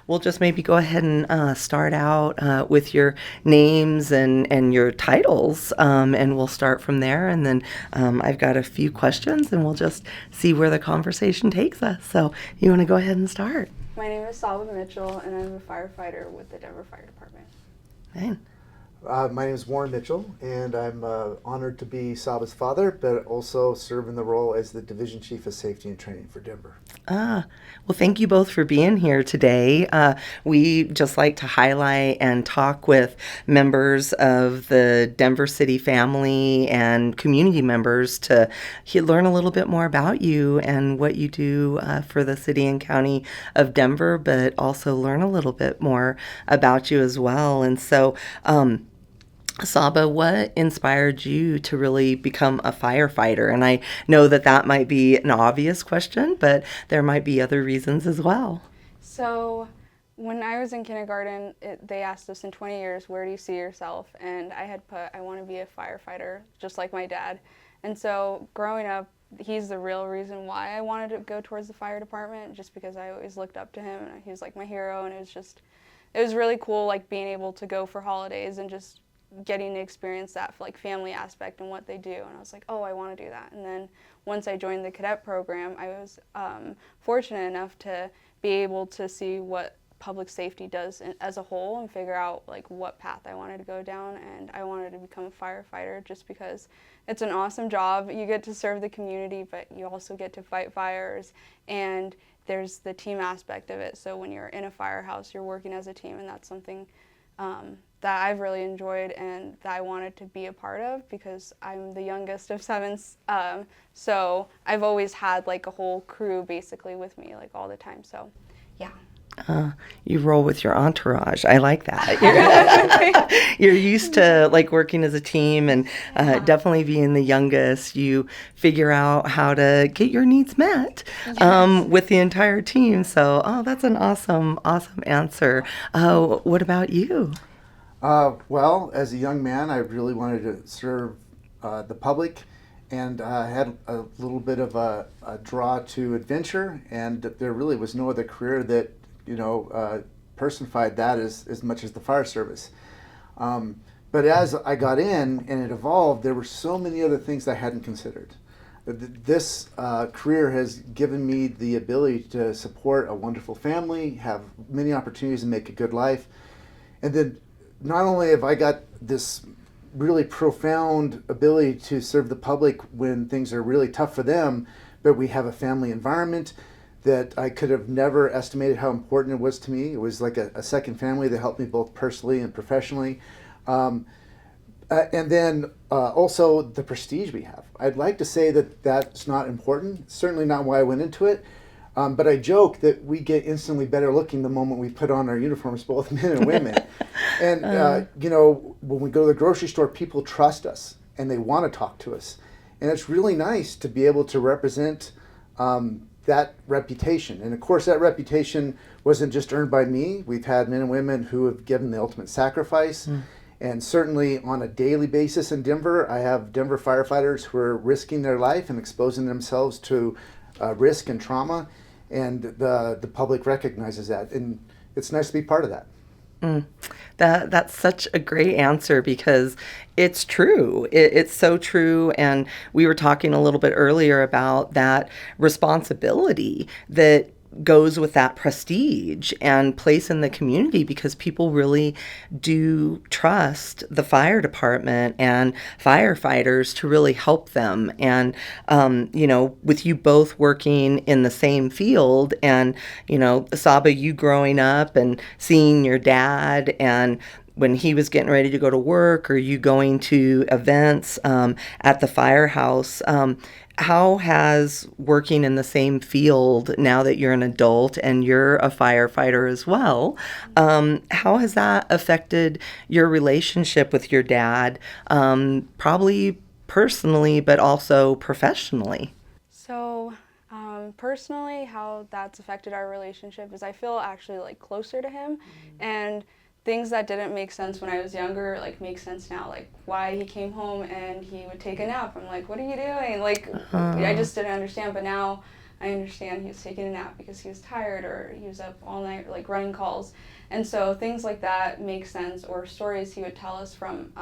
we'll just maybe go ahead and start out with your names and your titles, and we'll start from there. And then I've got a few questions, and we'll just see where the conversation takes us. So you want to go ahead and start? My name is Saba Mitchell, and I'm a firefighter with the Denver Fire Department. Fine. My name is Warren Mitchell, and I'm honored to be Saba's father, but also serve in the role as the Division Chief of Safety and Training for Denver. Well, thank you both for being here today. We just like to highlight and talk with members of the Denver City family and community members to learn a little bit more about you and what you do for the city and county of Denver, but also learn a little bit more about you as well. And so, Saba, what inspired you to really become a firefighter? And I know that that might be an obvious question, but there might be other reasons as well. So when I was in kindergarten, they asked us in 20 years, where do you see yourself? And I had put, I want to be a firefighter, just like my dad. And so growing up, he's the real reason why I wanted to go towards the fire department, just because I always looked up to him and he was like my hero. And it was really cool, like being able to go for holidays and just getting to experience that like family aspect and what they do. And I was like, oh, I want to do that. And then once I joined the cadet program, I was fortunate enough to be able to see what public safety does as a whole and figure out like what path I wanted to go down. And I wanted to become a firefighter just because it's an awesome job. You get to serve the community, but you also get to fight fires, and there's the team aspect of it. So when you're in a firehouse, you're working as a team, and that's something that I've really enjoyed and that I wanted to be a part of, because I'm the youngest of seven. So I've always had like a whole crew basically with me like all the time. So yeah. You roll with your entourage. I like that. You're used to like working as a team, and definitely being the youngest, you figure out how to get your needs met with the entire team. So, that's an awesome answer. What about you? Well, as a young man, I really wanted to serve the public, and I had a little bit of a draw to adventure, and there really was no other career that personified that as much as the fire service. But as I got in and it evolved, there were so many other things I hadn't considered. This career has given me the ability to support a wonderful family, have many opportunities and make a good life. And then not only have I got this really profound ability to serve the public when things are really tough for them, but we have a family environment that I could have never estimated how important it was to me. It was like a second family that helped me both personally and professionally. And then also the prestige we have. I'd like to say that that's not important, certainly not why I went into it. But I joke that we get instantly better looking the moment we put on our uniforms, both men and women. And, when we go to the grocery store, people trust us and they want to talk to us. And it's really nice to be able to represent that reputation. And of course, that reputation wasn't just earned by me. We've had men and women who have given the ultimate sacrifice. And certainly on a daily basis in Denver, I have Denver firefighters who are risking their life and exposing themselves to risk and trauma. And the public recognizes that. And it's nice to be part of that. That's such a great answer, because it's true. It's so true. And we were talking a little bit earlier about that responsibility that goes with that prestige and place in the community, because people really do trust the fire department and firefighters to really help them. And, with you both working in the same field, and, Saba, you growing up and seeing your dad, and when he was getting ready to go to work, or you going to events at the firehouse, how has working in the same field, now that you're an adult and you're a firefighter as well, how has that affected your relationship with your dad, probably personally, but also professionally? So personally, how that's affected our relationship is I feel actually like closer to him, and things that didn't make sense when I was younger like make sense now, like why he came home and he would take a nap. I'm like, what are you doing? Like I just didn't understand. But now I understand he was taking a nap because he was tired or he was up all night like running calls. And so things like that make sense, or stories he would tell us from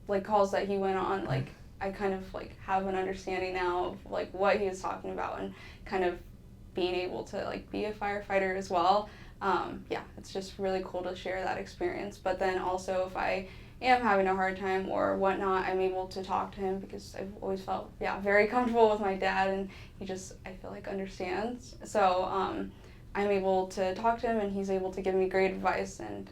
like calls that he went on. Like I kind of like have an understanding now of like what he was talking about, and kind of being able to like be a firefighter as well. Yeah, it's just really cool to share that experience. But then also if I am having a hard time or whatnot, I'm able to talk to him because I've always felt, very comfortable with my dad, and he just, I feel like, understands. So I'm able to talk to him, and he's able to give me great advice, and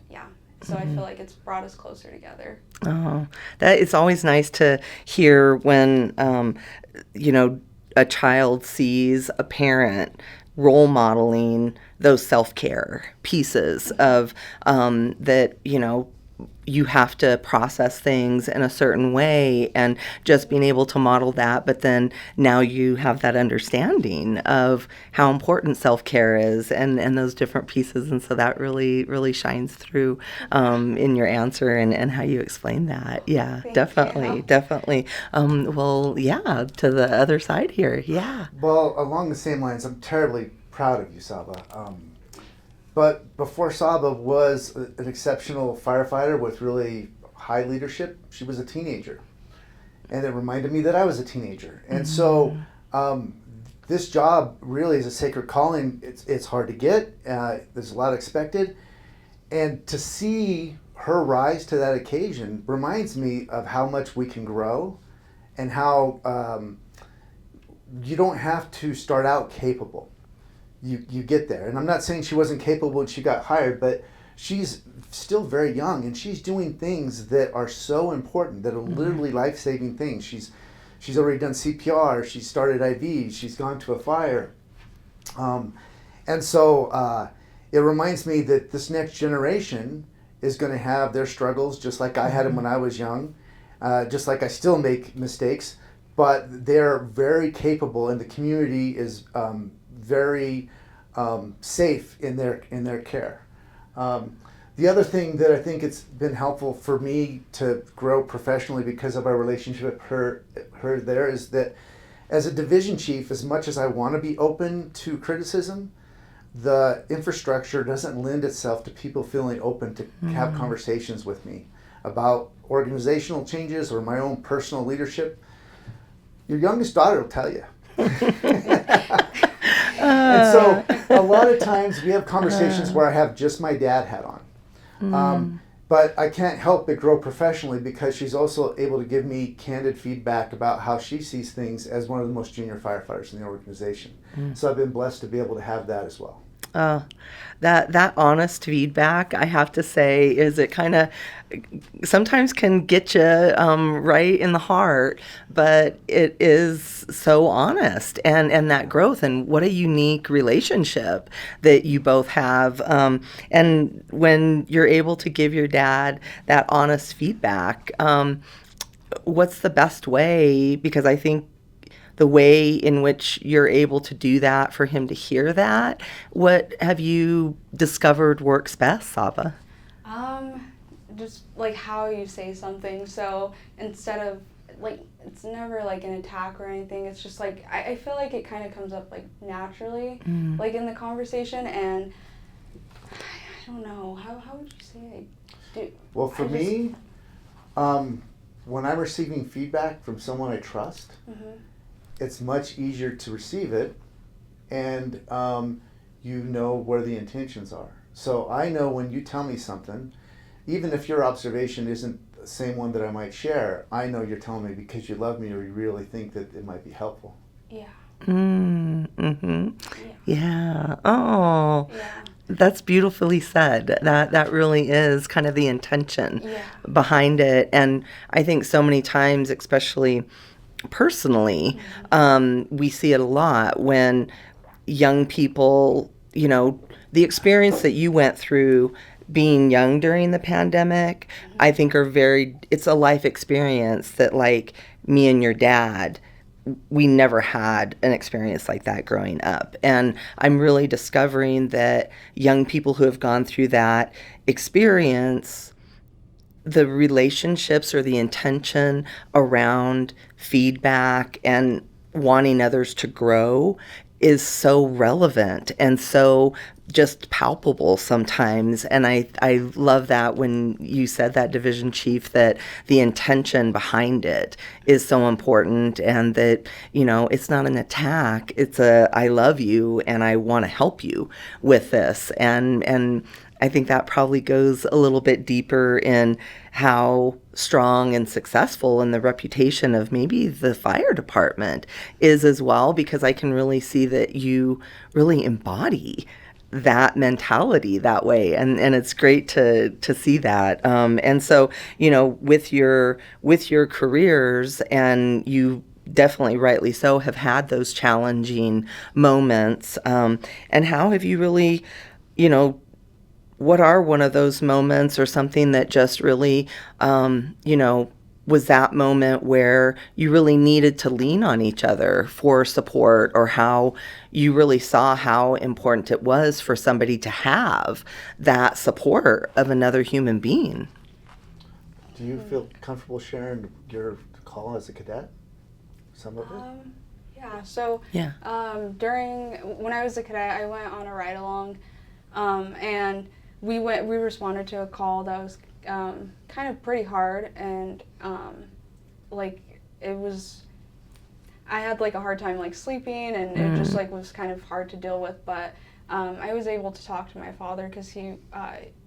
so I feel like it's brought us closer together. Oh, that it's always nice to hear when, a child sees a parent role modeling those self-care pieces of that, you have to process things in a certain way, and just being able to model that. But then now you have that understanding of how important self-care is, and those different pieces. And so that really, really shines through in your answer, and how you explain that. Yeah, Thank definitely, you. definitely. To the other side here. Yeah. Well, along the same lines, I'm terribly proud of you, Saba. But before Saba was an exceptional firefighter with really high leadership, she was a teenager. And it reminded me that I was a teenager. And so this job really is a sacred calling. It's hard to get. There's a lot expected. And to see her rise to that occasion reminds me of how much we can grow, and how you don't have to start out capable. You get there. And I'm not saying she wasn't capable when she got hired, but she's still very young, and she's doing things that are so important, that are literally life-saving things. She's already done CPR, she's started IV, she's gone to a fire. And so it reminds me that this next generation is going to have their struggles just like I had them when I was young, just like I still make mistakes, but they're very capable, and the community is very safe in their care. The other thing that I think it's been helpful for me to grow professionally because of our relationship with her there is that as a division chief, as much as I want to be open to criticism, the infrastructure doesn't lend itself to people feeling open to have conversations with me about organizational changes or my own personal leadership. Your youngest daughter will tell you. And so a lot of times we have conversations where I have just my dad hat on. But I can't help but grow professionally because she's also able to give me candid feedback about how she sees things as one of the most junior firefighters in the organization. So I've been blessed to be able to have that as well. That honest feedback, I have to say, is it kind of sometimes can get you right in the heart, but it is so honest, and that growth, and what a unique relationship that you both have. And when you're able to give your dad that honest feedback, what's the best way? Because I think the way in which you're able to do that, for him to hear that, what have you discovered works best, Saba? Just like how you say something. So instead of like, it's never like an attack or anything. It's just like, I feel like it kind of comes up like naturally, like in the conversation. And I don't know, how would you say I do? Well, for me, when I'm receiving feedback from someone I trust, it's much easier to receive it, and you know where the intentions are. So I know when you tell me something, even if your observation isn't the same one that I might share, I know you're telling me because you love me or you really think that it might be helpful. Yeah. Yeah. Oh. Yeah. That's beautifully said. That really is kind of the intention behind it. And I think so many times, especially personally, we see it a lot when young people, the experience that you went through being young during the pandemic, I think it's a life experience that, like me and your dad, we never had an experience like that growing up. And I'm really discovering that young people who have gone through that experience, the relationships or the intention around feedback and wanting others to grow is so relevant and so just palpable sometimes. And I love that when you said that, Division Chief, that the intention behind it is so important, and that, it's not an attack. It's a, I love you and I want to help you with this. And I think that probably goes a little bit deeper in how strong and successful and the reputation of maybe the fire department is as well, because I can really see that you really embody that mentality that way, and it's great to see that. And so, with your careers, and you definitely rightly so have had those challenging moments, and how have you really, what are one of those moments or something that just really, was that moment where you really needed to lean on each other for support, or how you really saw how important it was for somebody to have that support of another human being? Do you feel comfortable sharing your call as a cadet? Some of it? Yeah, so Yeah. when I was a cadet, I went on a ride along, and we responded to a call that was kind of pretty hard, and it was, I had like a hard time like sleeping, and it just like was kind of hard to deal with, but I was able to talk to my father, because he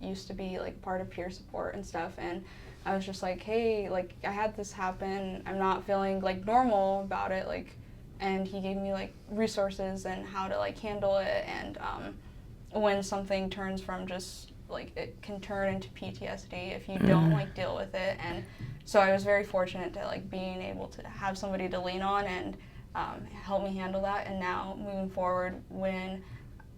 used to be like part of peer support and stuff, and I was just like, hey, like I had this happen, I'm not feeling like normal about it, like, and he gave me like resources and how to like handle it, and when something turns from just like, it can turn into PTSD if you don't like deal with it. And so I was very fortunate to like being able to have somebody to lean on and help me handle that. And now moving forward, when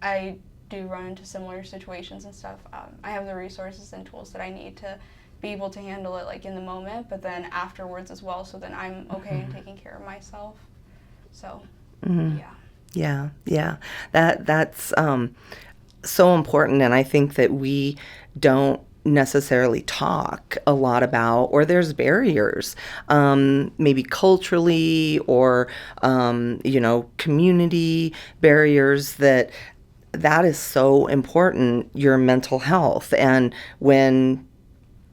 I do run into similar situations and stuff, I have the resources and tools that I need to be able to handle it like in the moment, but then afterwards as well, so then I'm okay and taking care of myself. So Yeah. That's so important, and I think that we don't necessarily talk a lot about, or there's barriers, maybe culturally, or community barriers, that is so important, your mental health. And when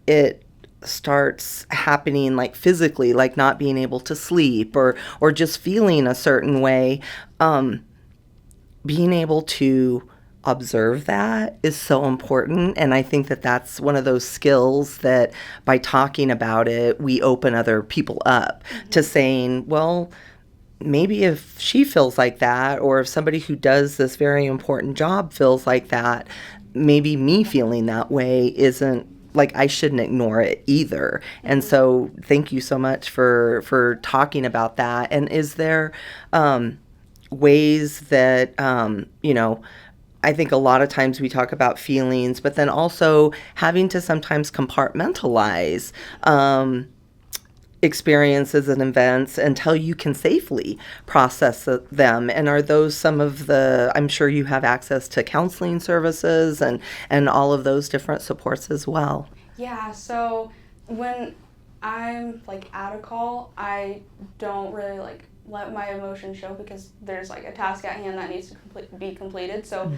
it starts happening, like physically, like not being able to sleep, or just feeling a certain way, being able to observe that is so important. And I think that that's one of those skills that by talking about it, we open other people up to saying, well, maybe if she feels like that, or if somebody who does this very important job feels like that, maybe me feeling that way isn't, like, I shouldn't ignore it either. And so thank you so much for talking about that. And is there ways that, I think a lot of times we talk about feelings, but then also having to sometimes compartmentalize experiences and events until you can safely process them. And are those some of the, I'm sure you have access to counseling services and all of those different supports as well? Yeah, so when I'm like at a call, I don't really like let my emotions show, because there's like a task at hand that needs to be completed. So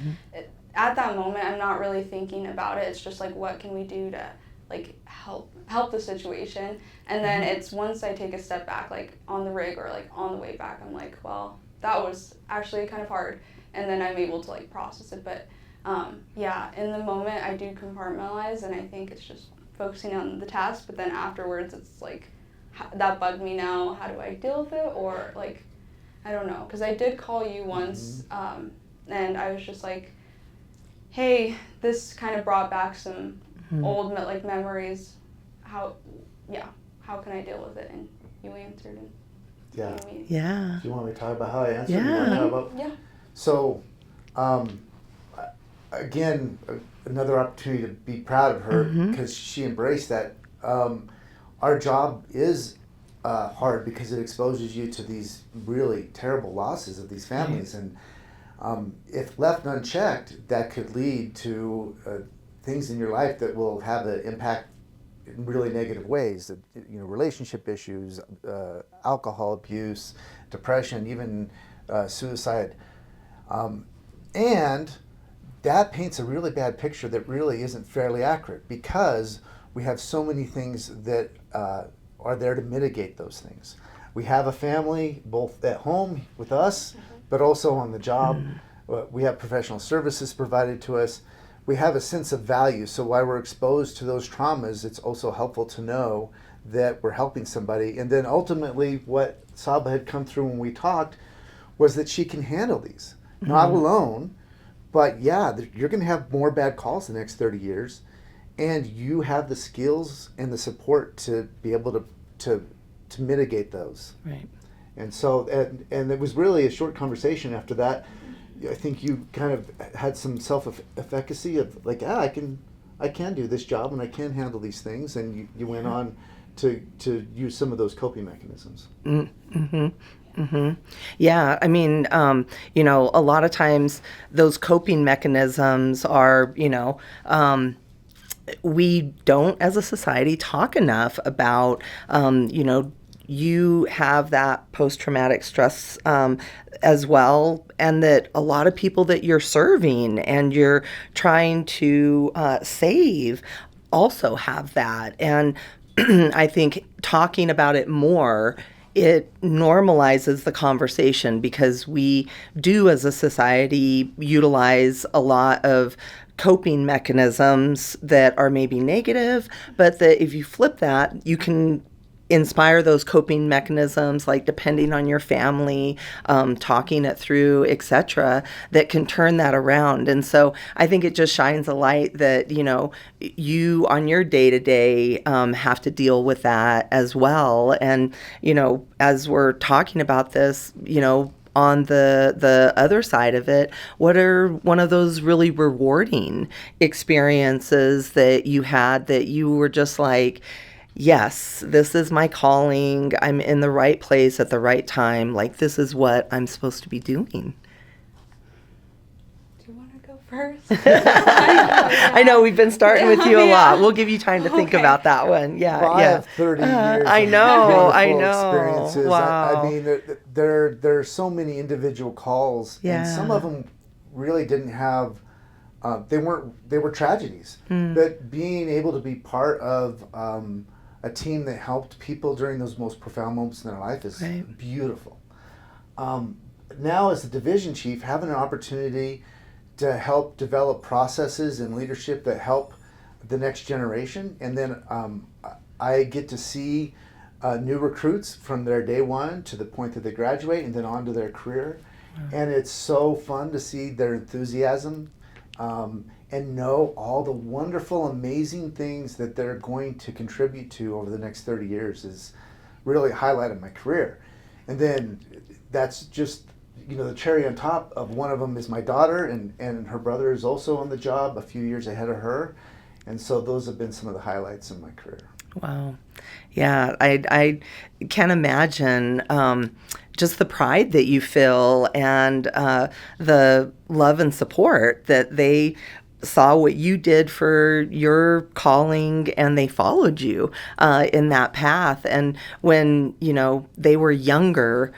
at that moment, I'm not really thinking about it. It's just like, what can we do to like help the situation? And then it's once I take a step back, like on the rig or like on the way back, I'm like, well, that was actually kind of hard. And then I'm able to like process it. But in the moment I do compartmentalize, and I think it's just focusing on the task. But then afterwards, it's like, that bugged me now. How do I deal with it? Or like, I don't know. Because I did call you once, and I was just like, hey, this kind of brought back some old like memories. How can I deal with it? And you answered. And Yeah. Do you want me to talk about how I answered? Yeah. So, again, another opportunity to be proud of her, because she embraced that. Our job is hard because it exposes you to these really terrible losses of these families, and if left unchecked, that could lead to things in your life that will have an impact in really negative ways. Relationship issues, alcohol abuse, depression, even suicide. And that paints a really bad picture that really isn't fairly accurate, because we have so many things that are there to mitigate those things. We have a family both at home with us, but also on the job. We have professional services provided to us. We have a sense of value. So while we're exposed to those traumas, it's also helpful to know that we're helping somebody. And then ultimately, what Saba had come through when we talked was that she can handle these. Not alone, but yeah, you're going to have more bad calls the next 30 years. And you have the skills and the support to be able to mitigate those. Right. And so, and it was really a short conversation after that. I think you kind of had some self-efficacy of like, I can do this job and I can handle these things. And you went on to use some of those coping mechanisms. Mm-hmm. Mm-hmm. Yeah, I mean, a lot of times those coping mechanisms are, we don't as a society talk enough about, you have that post-traumatic stress as well, and that a lot of people that you're serving and you're trying to save also have that. And I think talking about it more, it normalizes the conversation, because we do as a society utilize a lot of coping mechanisms that are maybe negative, but that if you flip that, you can inspire those coping mechanisms, like depending on your family, talking it through, etc., that can turn that around. And so I think it just shines a light that, you on your day-to-day have to deal with that as well. And, as we're talking about this, on the other side of it, what are one of those really rewarding experiences that you had that you were just like, yes, this is my calling. I'm in the right place at the right time. Like, this is what I'm supposed to be doing. Do you want to go first? I know we've been starting with you a lot. We'll give you time to think about that one. Yeah, well, yeah. I have 30 years. I know. Experiences. Wow. I mean, there are so many individual calls, and some of them really didn't have. They were tragedies. But being able to be part of a team that helped people during those most profound moments in their life is beautiful. Now, as the division chief, having an opportunity to help develop processes and leadership that help the next generation, and then I get to see new recruits from their day one to the point that they graduate and then on to their career. And it's so fun to see their enthusiasm and know all the wonderful, amazing things that they're going to contribute to over the next 30 years is really a highlight of my career. And then that's just, the cherry on top of one of them is my daughter, and her brother is also on the job a few years ahead of her. And so those have been some of the highlights in my career. Wow. Yeah, I can imagine just the pride that you feel, and the love and support that they saw what you did for your calling, and they followed you in that path. And when, they were younger,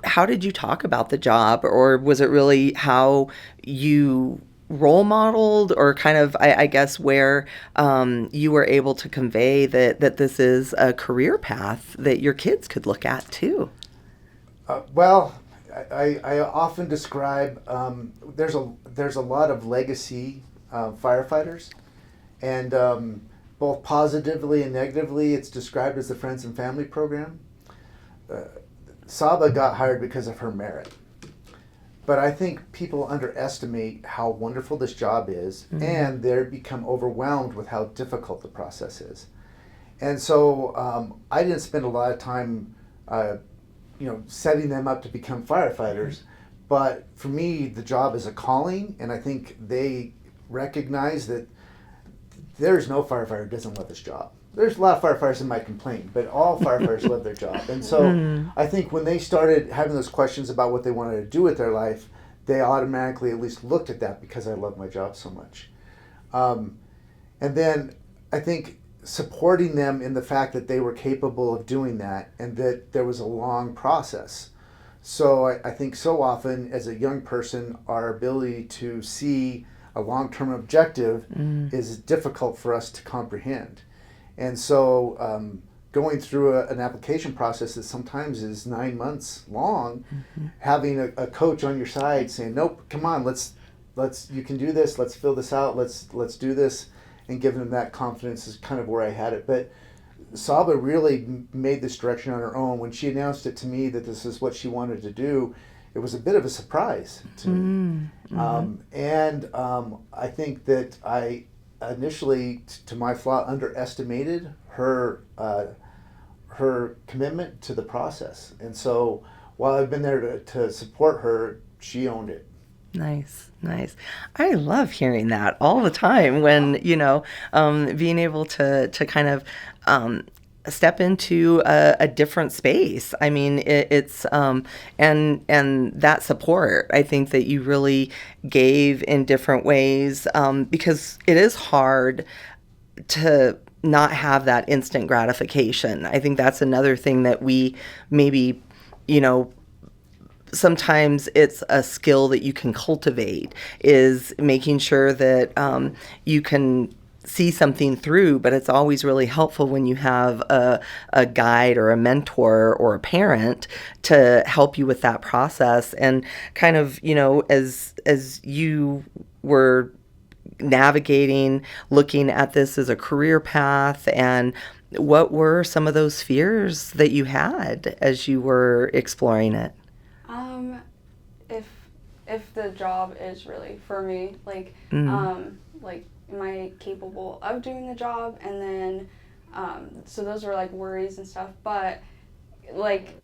how did you talk about the job? Or was it really how you role modeled, or kind of, I guess, where you were able to convey that this is a career path that your kids could look at too? I often describe there's a lot of legacy firefighters, and both positively and negatively, it's described as the Friends and Family program. Saba got hired because of her merit, but I think people underestimate how wonderful this job is, and they become overwhelmed with how difficult the process is. And so I didn't spend a lot of time setting them up to become firefighters. But for me, the job is a calling, and I think they recognize that there's no firefighter who doesn't love his job. There's a lot of firefighters that might complain, but all firefighters love their job. And so I think when they started having those questions about what they wanted to do with their life, they automatically at least looked at that because I love my job so much. And then I think supporting them in the fact that they were capable of doing that, and that there was a long process. So I think so often as a young person, our ability to see a long-term objective is difficult for us to comprehend. And so going through an application process that sometimes is 9 months long, having a coach on your side saying, nope, come on, let's you can do this, let's fill this out, let's do this, and giving them that confidence is kind of where I had it. But Saba really made this direction on her own. When she announced it to me that this is what she wanted to do, it was a bit of a surprise to me. I think that I initially, to my flaw, underestimated her her commitment to the process. And so while I've been there to support her, she owned it. Nice, nice. I love hearing that all the time when, being able to kind of step into a different space. I mean, it's and that support, I think that you really gave in different ways, because it is hard to not have that instant gratification. I think that's another thing that we maybe, sometimes it's a skill that you can cultivate, is making sure that you can see something through, but it's always really helpful when you have a guide or a mentor or a parent to help you with that process. And kind of, as you were navigating, looking at this as a career path, and what were some of those fears that you had as you were exploring it? If the job is really for me, like, like, am I capable of doing the job? And then, so those were like worries and stuff. But like,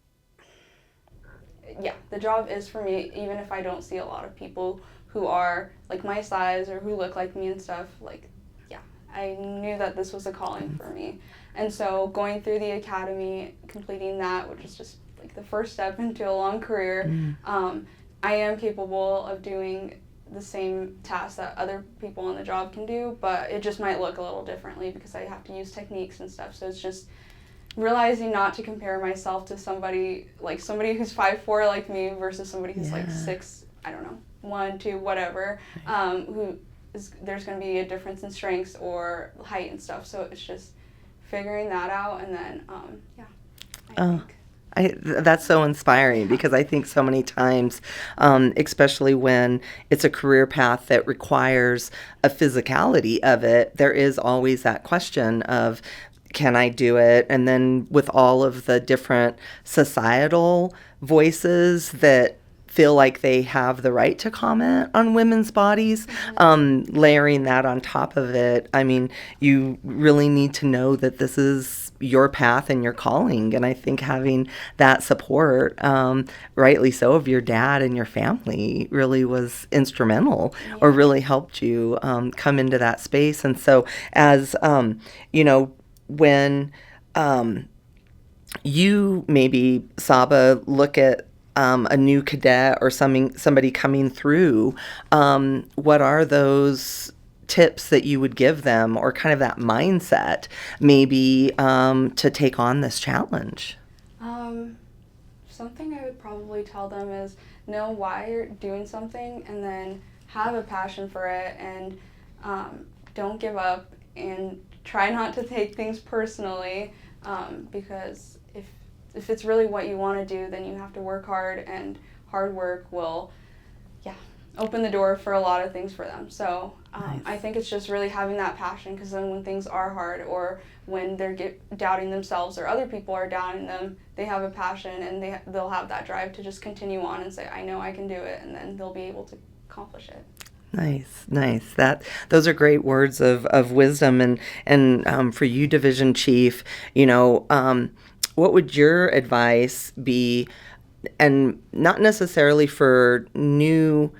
yeah, the job is for me, even if I don't see a lot of people who are like my size or who look like me and stuff. Like, yeah, I knew that this was a calling for me. And so going through the academy, completing that, which is just like the first step into a long career, I am capable of doing the same tasks that other people on the job can do, but it just might look a little differently because I have to use techniques and stuff. So it's just realizing not to compare myself to somebody who's 5'4" like me versus somebody who's like 6, I don't know, 1, 2, whatever, there's going to be a difference in strengths or height and stuff. So it's just figuring that out, and then I think. That's so inspiring, because I think so many times, especially when it's a career path that requires a physicality of it, there is always that question of, can I do it? And then with all of the different societal voices that feel like they have the right to comment on women's bodies, layering that on top of it, I mean, you really need to know that this is your path and your calling. And I think having that support, rightly so, of your dad and your family really was instrumental, or really helped you come into that space. And so as, when you maybe, Saba, look at a new cadet or somebody coming through, what are those tips that you would give them, or kind of that mindset maybe to take on this challenge? Something I would probably tell them is know why you're doing something, and then have a passion for it, and don't give up, and try not to take things personally, because if it's really what you want to do, then you have to work hard, and hard work will, open the door for a lot of things for them. So Nice. I think it's just really having that passion, because then when things are hard, or when they're doubting themselves, or other people are doubting them, they have a passion, and they'll have that drive to just continue on and say, I know I can do it, and then they'll be able to accomplish it. Nice, nice. Those are great words of wisdom. And for you, Division Chief, what would your advice be, and not necessarily for new,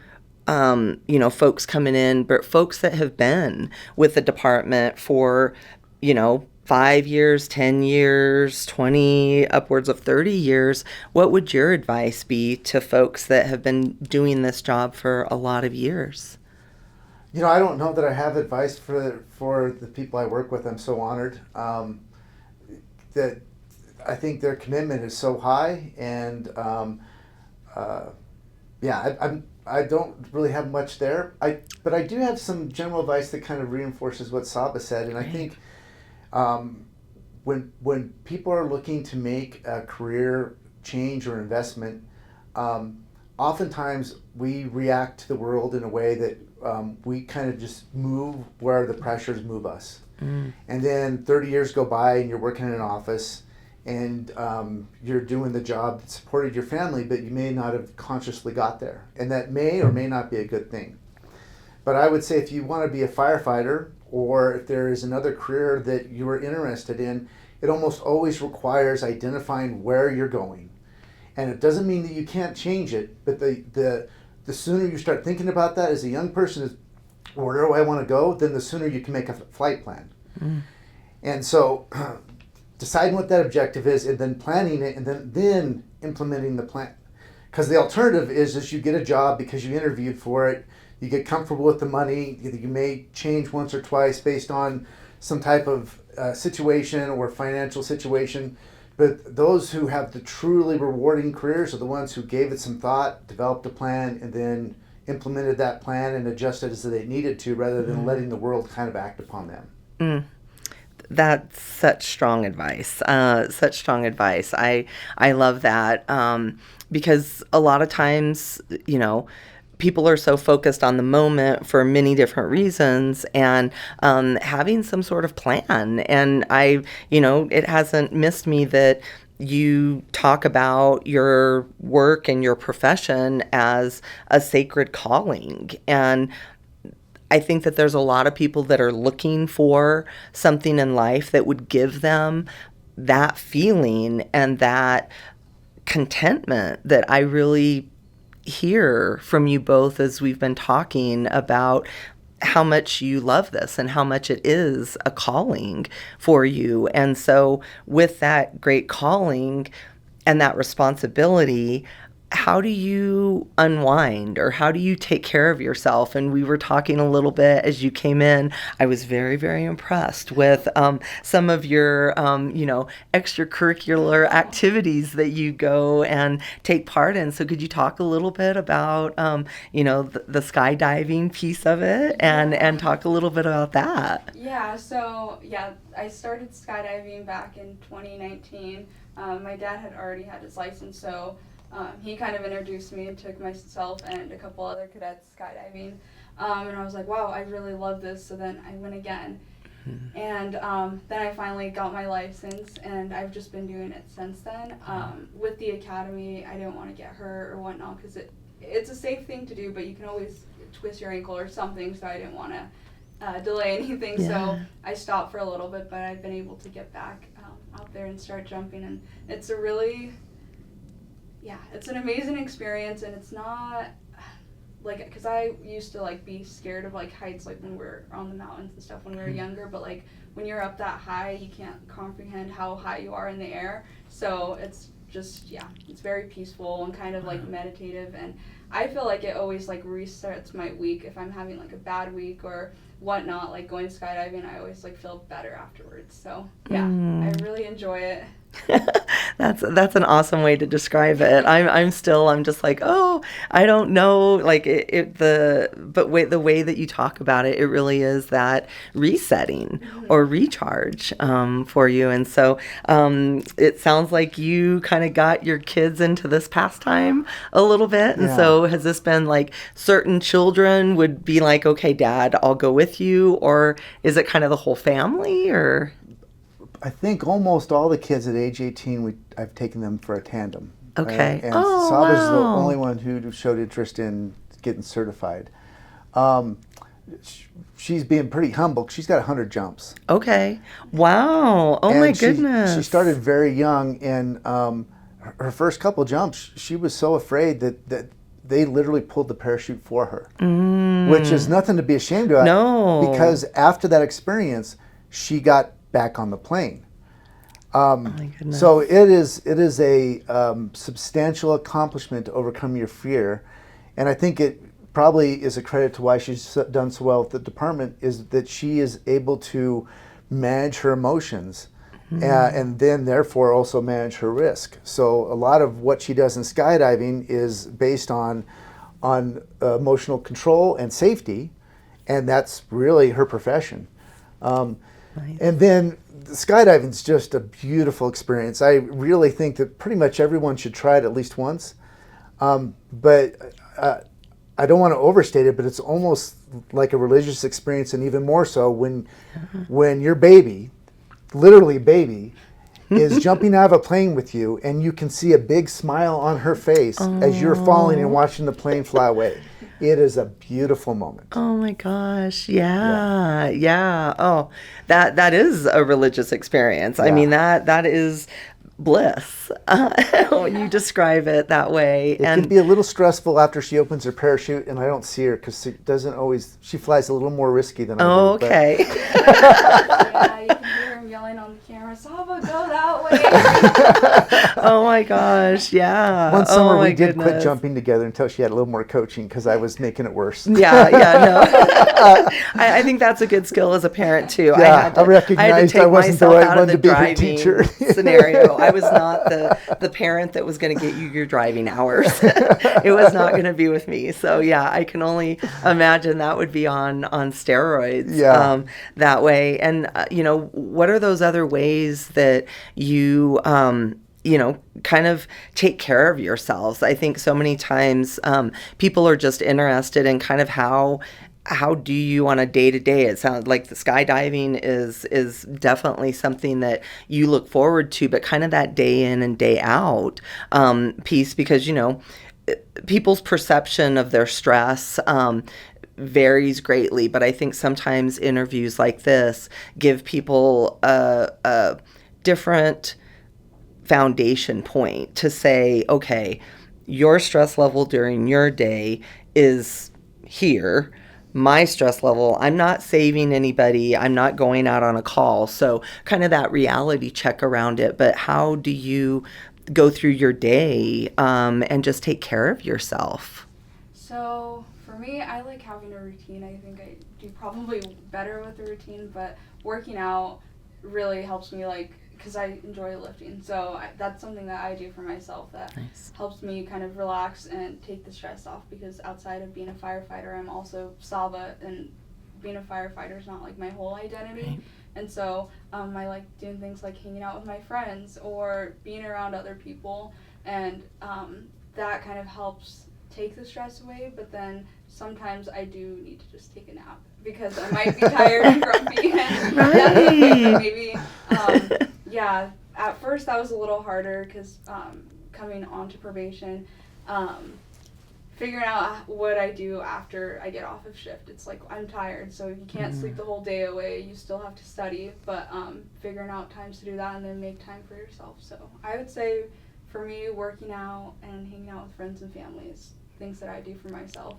folks coming in, but folks that have been with the department for, 5 years, 10 years, 20, upwards of 30 years, what would your advice be to folks that have been doing this job for a lot of years? I don't know that I have advice for the people I work with. I'm so honored that I think their commitment is so high, and I don't really have much there. But I do have some general advice that kind of reinforces what Saba said, and I think when people are looking to make a career change or investment, oftentimes we react to the world in a way that we kind of just move where the pressures move us. And then 30 years go by and you're working in an office and you're doing the job that supported your family, but you may not have consciously got there. And that may or may not be a good thing. But I would say if you want to be a firefighter, or if there is another career that you are interested in, it almost always requires identifying where you're going. And it doesn't mean that you can't change it, but the sooner you start thinking about that as a young person, is where do I want to go, then the sooner you can make a flight plan. And so deciding what that objective is and then planning it and then implementing the plan. Because the alternative is just you get a job because you interviewed for it, you get comfortable with the money, you may change once or twice based on some type of situation or financial situation. But those who have the truly rewarding careers are the ones who gave it some thought, developed a plan, and then implemented that plan and adjusted as they needed to, rather than letting the world kind of act upon them. That's such strong advice. Such strong advice. I love that because a lot of times, people are so focused on the moment for many different reasons, and having some sort of plan. And it hasn't missed me that you talk about your work and your profession as a sacred calling. And I think that there's a lot of people that are looking for something in life that would give them that feeling and that contentment that I really hear from you both as we've been talking about how much you love this and how much it is a calling for you. And so with that great calling and that responsibility, how do you unwind, or how do you take care of yourself? And we were talking a little bit as you came in. I was very, very impressed with some of your, extracurricular activities that you go and take part in. So could you talk a little bit about, the skydiving piece of it and talk a little bit about that? I started skydiving back in 2019. My dad had already had his license, so he kind of introduced me and took myself and a couple other cadets skydiving. And I was like, wow, I really love this. So then I went again. And then I finally got my license, and I've just been doing it since then. With the academy, I didn't want to get hurt or whatnot because it's a safe thing to do, but you can always twist your ankle or something, so I didn't want to delay anything. Yeah. So I stopped for a little bit, but I've been able to get back out there and start jumping. And it's a really... it's an amazing experience, and it's not because I used to be scared of heights when we're on the mountains and stuff when we were younger, but when you're up that high, you can't comprehend how high you are in the air. So it's just it's very peaceful and kind of meditative, and I feel like it always restarts my week if I'm having a bad week or whatnot. Going skydiving, I always feel better afterwards. So I really enjoy it. That's an awesome way to describe it. I'm just I don't know, the way that you talk about it, it really is that resetting or recharge for you. And so it sounds like you kind of got your kids into this pastime a little bit. And so has this been certain children would be okay, Dad, I'll go with you, or is it kind of the whole family, or? I think almost all the kids at age 18, I've taken them for a tandem. Okay. And Saba's the only one who showed interest in getting certified. She's being pretty humble. She's got 100 jumps. Okay. Wow. Oh, and my goodness. She started very young, and her first couple jumps, she was so afraid that they literally pulled the parachute for her, which is nothing to be ashamed of. No. Because after that experience, she got back on the plane. So it is a substantial accomplishment to overcome your fear, and I think it probably is a credit to why she's done so well with the department, is that she is able to manage her emotions and then therefore also manage her risk. So a lot of what she does in skydiving is based on emotional control and safety, and that's really her profession. Nice. And then skydiving is just a beautiful experience. I really think that pretty much everyone should try it at least once. But I don't want to overstate it, but it's almost like a religious experience, and even more so when your baby, literally baby, is jumping out of a plane with you, and you can see a big smile on her face as you're falling and watching the plane fly away. It is a beautiful moment. Oh my gosh. Yeah. Oh, that is a religious experience. I mean, that is bliss when you describe it that way. It can be a little stressful after she opens her parachute, and I don't see her because she flies a little more risky than I do. Oh, okay. Yeah, you can hear him yelling on the camera, Saba, go that way. Oh my gosh, yeah. One summer my we did goodness. quit jumping together until she had a little more coaching because I was making it worse. Yeah, no. I think that's a good skill as a parent too. Yeah, I recognized I wasn't the right one to be her teacher. Scenario. I was not the parent that was going to get you your driving hours. It was not going to be with me. So yeah, I can only imagine that would be on steroids. Yeah. That way. And what are those other ways that you kind of take care of yourselves? I think so many times people are just interested in kind of how do you on a day-to-day? It sounds like the skydiving is definitely something that you look forward to, but kind of that day in and day out piece, because people's perception of their stress varies greatly. But I think sometimes interviews like this give people a different foundation point to say, okay, your stress level during your day is here. My stress level, I'm not saving anybody. I'm not going out on a call. So kind of that reality check around it. But how do you go through your day and just take care of yourself? So for me, I like having a routine. I think I do probably better with a routine, but working out really helps me, because I enjoy lifting. So that's something that I do for myself that helps me kind of relax and take the stress off, because outside of being a firefighter, I'm also Saba, and being a firefighter is not my whole identity. Right. And so I like doing things like hanging out with my friends or being around other people, and that kind of helps take the stress away. But then sometimes I do need to just take a nap because I might be tired and grumpy, and maybe yeah, at first that was a little harder because coming onto probation, figuring out what I do after I get off of shift. It's I'm tired, so you can't sleep the whole day away. You still have to study, but figuring out times to do that and then make time for yourself. So I would say for me, working out and hanging out with friends and family is things that I do for myself.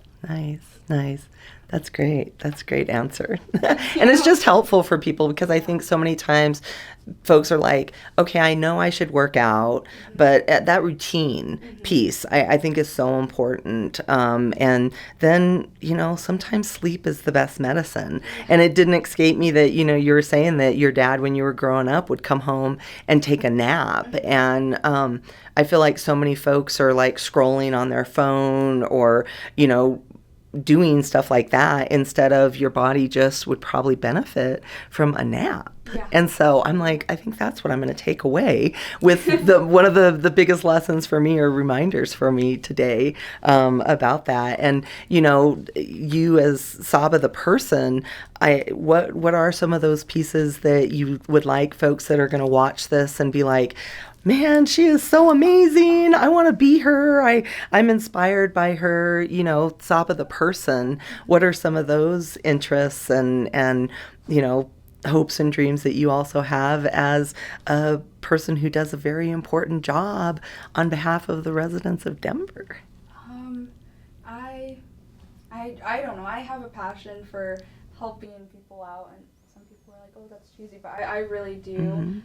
Nice. That's great. That's a great answer. And it's just helpful for people, because I think so many times folks are like, okay, I know I should work out, but that routine piece I think is so important. And then, sometimes sleep is the best medicine. And it didn't escape me that, you were saying that your dad, when you were growing up, would come home and take a nap. And I feel like so many folks are scrolling on their phone or, doing stuff like that, instead of your body just would probably benefit from a nap. Yeah. And so I'm I think that's what I'm going to take away with one of the biggest lessons for me, or reminders for me today about that. And, you as Saba the person, what are some of those pieces that you would like folks that are going to watch this and be like, man, she is so amazing. I want to be her. I'm inspired by her, Saba the person. What are some of those interests and hopes and dreams that you also have as a person who does a very important job on behalf of the residents of Denver? I don't know. I have a passion for helping people out, and some people are like, oh, that's cheesy, but I really do.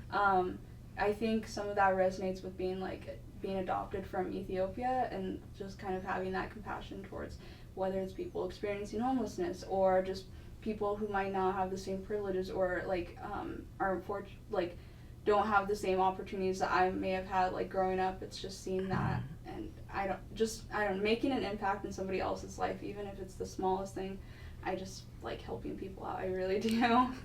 I think some of that resonates with being adopted from Ethiopia, and just kind of having that compassion towards whether it's people experiencing homelessness or just people who might not have the same privileges or are don't have the same opportunities that I may have had like growing up. It's just seeing that, and I don't making an impact in somebody else's life, even if it's the smallest thing. I just like helping people out. I really do.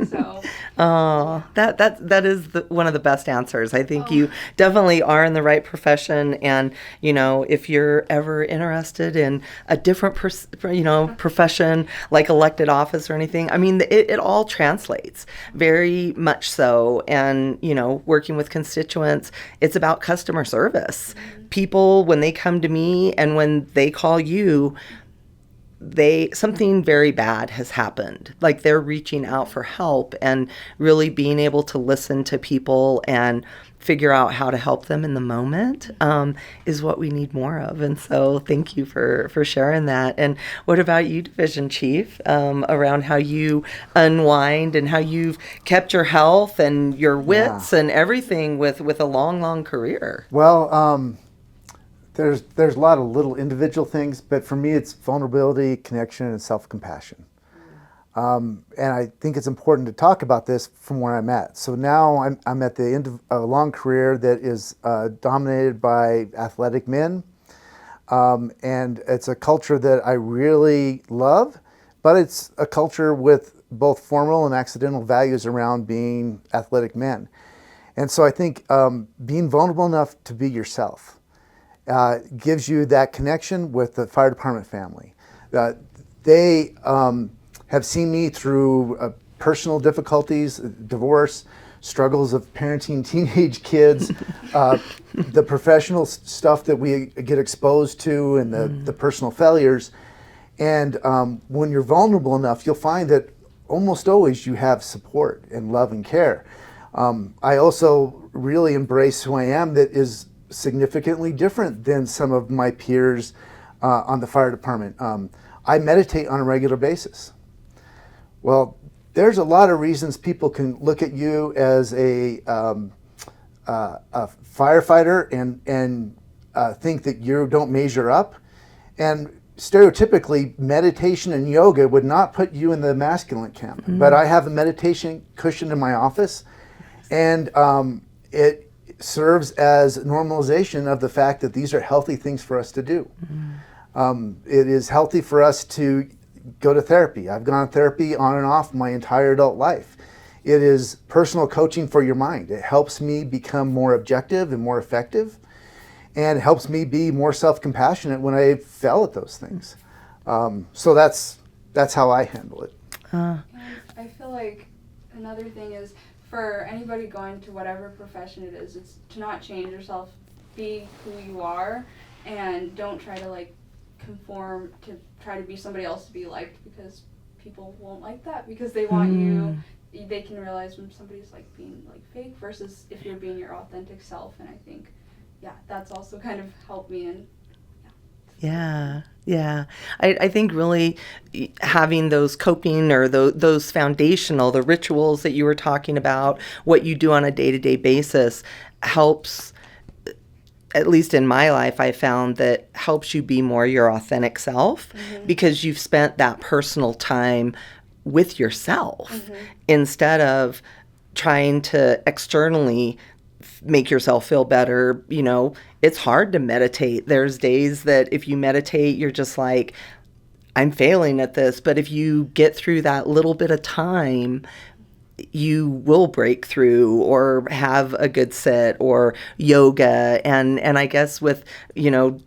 So. Oh, that is one of the best answers. I think you definitely are in the right profession, and if you're ever interested in a different profession like elected office or anything, I mean it all translates very much so. And working with constituents, it's about customer service. Mm-hmm. People, when they come to me and when they call you, something very bad has happened. Like they're reaching out for help, and really being able to listen to people and figure out how to help them in the moment is what we need more of. And so thank you for sharing that. And what about you, Division Chief, around how you unwind and how you've kept your health and your wits and everything with a long career? Well, there's a lot of little individual things, but for me it's vulnerability, connection, and self-compassion. And I think it's important to talk about this from where I'm at. So now I'm at the end of a long career that is dominated by athletic men. And it's a culture that I really love, but it's a culture with both formal and accidental values around being athletic men. And so I think being vulnerable enough to be yourself gives you that connection with the fire department family. They have seen me through personal difficulties, divorce, struggles of parenting teenage kids, the professional stuff that we get exposed to, and the personal failures. And when you're vulnerable enough, you'll find that almost always you have support and love and care. I also really embrace who I am that is significantly different than some of my peers on the fire department. I meditate on a regular basis. Well, there's a lot of reasons people can look at you as a firefighter and think that you don't measure up. And stereotypically, meditation and yoga would not put you in the masculine camp. Mm-hmm. But I have a meditation cushion in my office, and it serves as normalization of the fact that these are healthy things for us to do. Mm-hmm. It is healthy for us to go to therapy. I've gone to therapy on and off my entire adult life. It is personal coaching for your mind. It helps me become more objective and more effective, and helps me be more self-compassionate when I fail at those things. So that's how I handle it. And I feel like another thing is, for anybody going to whatever profession it is, it's to not change yourself, be who you are, and don't try to like conform to try to be somebody else to be liked, because people won't like that, because they want you. They can realize when somebody's like being like fake versus if you're being your authentic self. And I think that's also kind of helped me. And Yeah. I think really having those coping or those foundational, the rituals that you were talking about, what you do on a day-to-day basis helps. At least in my life, I found that helps you be more your authentic self, because you've spent that personal time with yourself instead of trying to externally make yourself feel better. It's hard to meditate. There's days that if you meditate, you're just like, I'm failing at this. But if you get through that little bit of time, you will break through or have a good sit or yoga. And I guess with,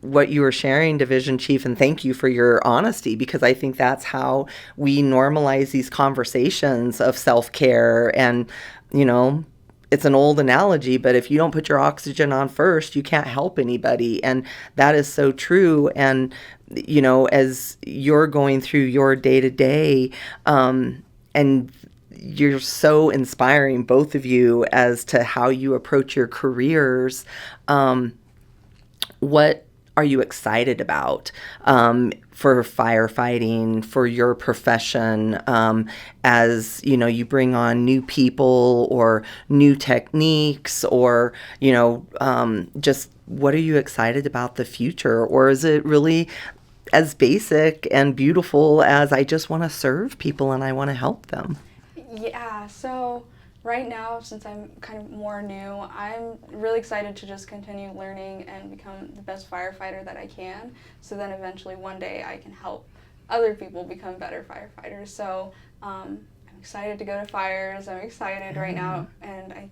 what you were sharing, Division Chief, and thank you for your honesty, because I think that's how we normalize these conversations of self-care. And, it's an old analogy, but if you don't put your oxygen on first, you can't help anybody. And that is so true. And, as you're going through your day-to-day, and you're so inspiring, both of you, as to how you approach your careers. What are you excited about for firefighting, for your profession, as you bring on new people or new techniques, or just what are you excited about the future? Or is it really as basic and beautiful as I just want to serve people and I want to help them? Yeah, so Right now, since I'm kind of more new, I'm really excited to just continue learning and become the best firefighter that I can. So then eventually one day I can help other people become better firefighters. So I'm excited to go to fires. I'm excited right now, and I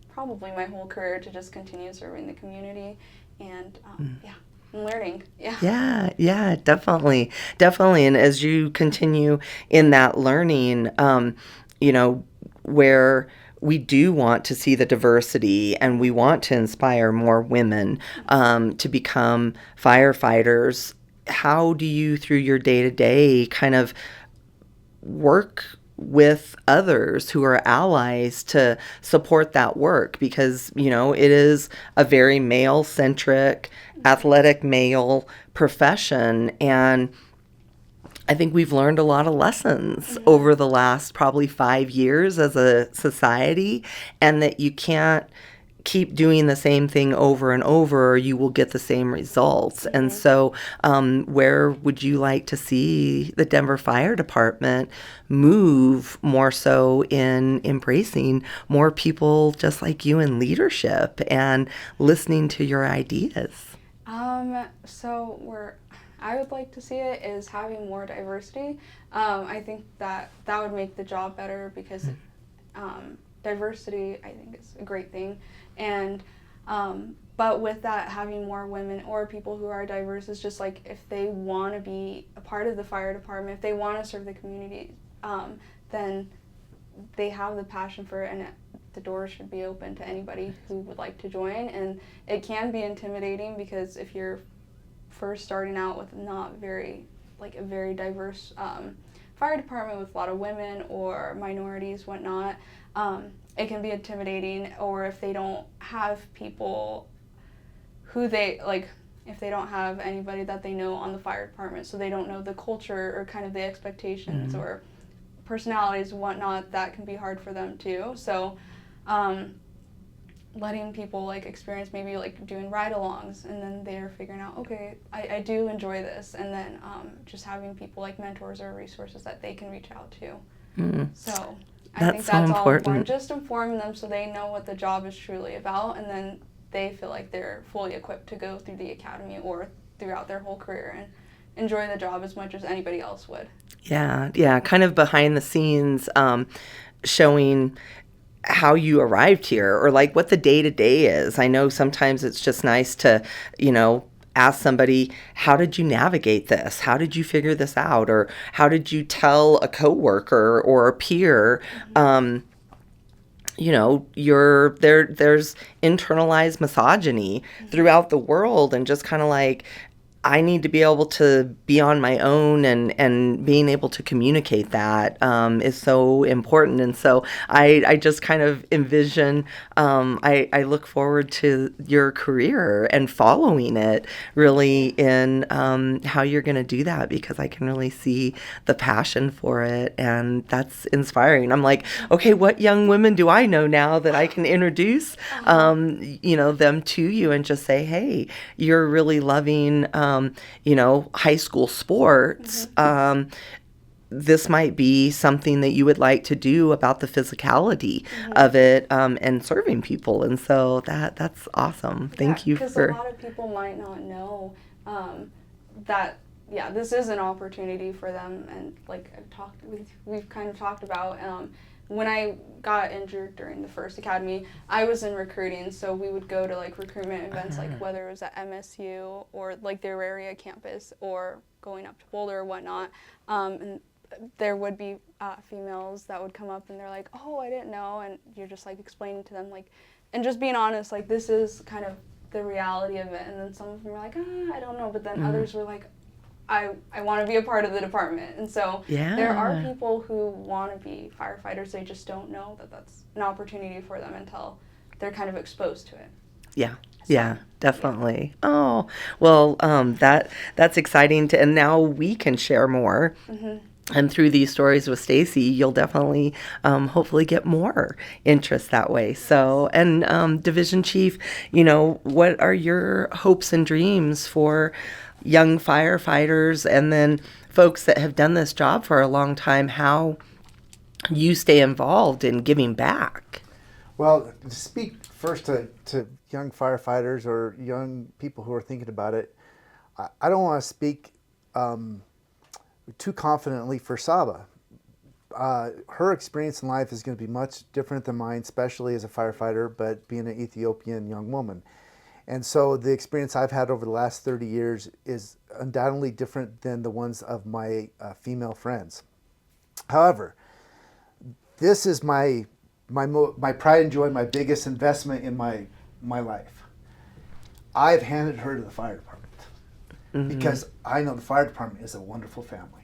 probably my whole career to just continue serving the community and yeah, and learning. Yeah. Yeah, definitely. Definitely. And as you continue in that learning, you know, where we do want to see the diversity and we want to inspire more women to become firefighters, how do you, through your day to day, kind of work with others who are allies to support that work? Because it is a very male centric, athletic male profession, and I think we've learned a lot of lessons over the last probably 5 years as a society, and that you can't keep doing the same thing over and over, or you will get the same results. And so, where would you like to see the Denver Fire Department move more so in embracing more people just like you in leadership and listening to your ideas? So I would like to see it is having more diversity. I think that would make the job better because diversity, I think, is a great thing. And but with that, having more women or people who are diverse is just like if they want to be a part of the fire department, if they want to serve the community, then they have the passion for it, and the doors should be open to anybody who would like to join. And it can be intimidating because if you're first starting out with not very a very diverse fire department with a lot of women or minorities, whatnot, it can be intimidating. Or if they don't have people who they if they don't have anybody that they know on the fire department, so they don't know the culture or kind of the expectations or personalities and whatnot, that can be hard for them too. So letting people experience maybe doing ride-alongs, and then they're figuring out, okay, I do enjoy this, and then just having people like mentors or resources that they can reach out to. So I think that's all important. Just inform them so they know what the job is truly about, and then they feel like they're fully equipped to go through the academy or throughout their whole career and enjoy the job as much as anybody else would. Yeah, kind of behind the scenes, showing how you arrived here, or what the day-to-day is. I know sometimes it's just nice to, ask somebody, how did you navigate this? How did you figure this out? Or how did you tell a coworker or a peer, there's internalized misogyny throughout the world, and just kind of I need to be able to be on my own, and being able to communicate that is so important. And so I just kind of envision, I look forward to your career and following it really in how you're going to do that, because I can really see the passion for it, and that's inspiring. I'm like, okay, what young women do I know now that I can introduce, them to you and just say, hey, you're really loving high school sports. This might be something that you would like to do about the physicality of it, and serving people. And so that's awesome. Thank you because a lot of people might not know that this is an opportunity for them. And we've kind of talked about, when I got injured during the first academy, I was in recruiting, so we would go to recruitment events, whether it was at MSU or their area campus, or going up to Boulder or whatnot, and there would be females that would come up and they're like, oh, I didn't know, and you're just explaining to them and just being honest, this is kind of the reality of it. And then some of them were like, I don't know, but then others were like, I want to be a part of the department. And so there are people who want to be firefighters. They just don't know that that's an opportunity for them until they're kind of exposed to it. Yeah, definitely. Yeah. Oh, well, that's exciting. And now we can share more. And through these stories with Stacie, you'll definitely, hopefully get more interest that way. So, and Division Chief, what are your hopes and dreams for young firefighters, and then folks that have done this job for a long time? How you stay involved in giving back. Well, to speak first to young firefighters or young people who are thinking about it, I don't want to speak too confidently for Saba. Her experience in life is going to be much different than mine, especially as a firefighter, but being an Ethiopian young woman. And so the experience I've had over the last 30 years is undoubtedly different than the ones of my female friends. However, this is my pride and joy, my biggest investment in my life. I've handed her to the fire department because I know the fire department is a wonderful family.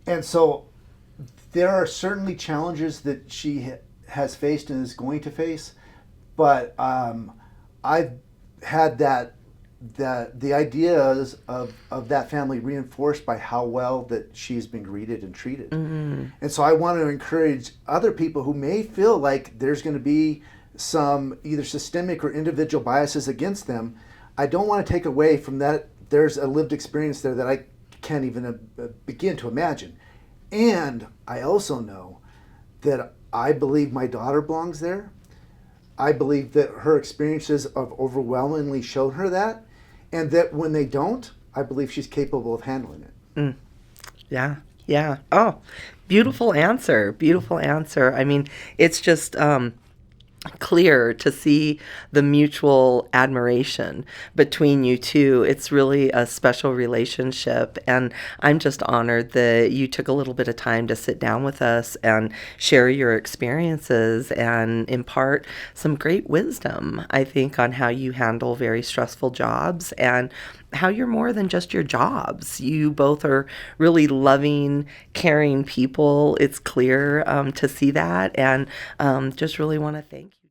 And so there are certainly challenges that she has faced and is going to face, but I've had the ideas of that family reinforced by how well that she's been greeted and treated. And so I want to encourage other people who may feel like there's going to be some either systemic or individual biases against them. I don't want to take away from that. There's a lived experience there that I can't even begin to imagine. And I also know that I believe my daughter belongs there. I believe that her experiences have overwhelmingly shown her that, and that when they don't, I believe she's capable of handling it. Yeah, yeah. Oh, beautiful answer. Beautiful answer. I mean, it's just clear to see the mutual admiration between you two. It's really a special relationship, and I'm just honored that you took a little bit of time to sit down with us and share your experiences and impart some great wisdom, I think, on how you handle very stressful jobs and how you're more than just your jobs. You both are really loving, caring people. It's clear to see that, and just really want to thank you.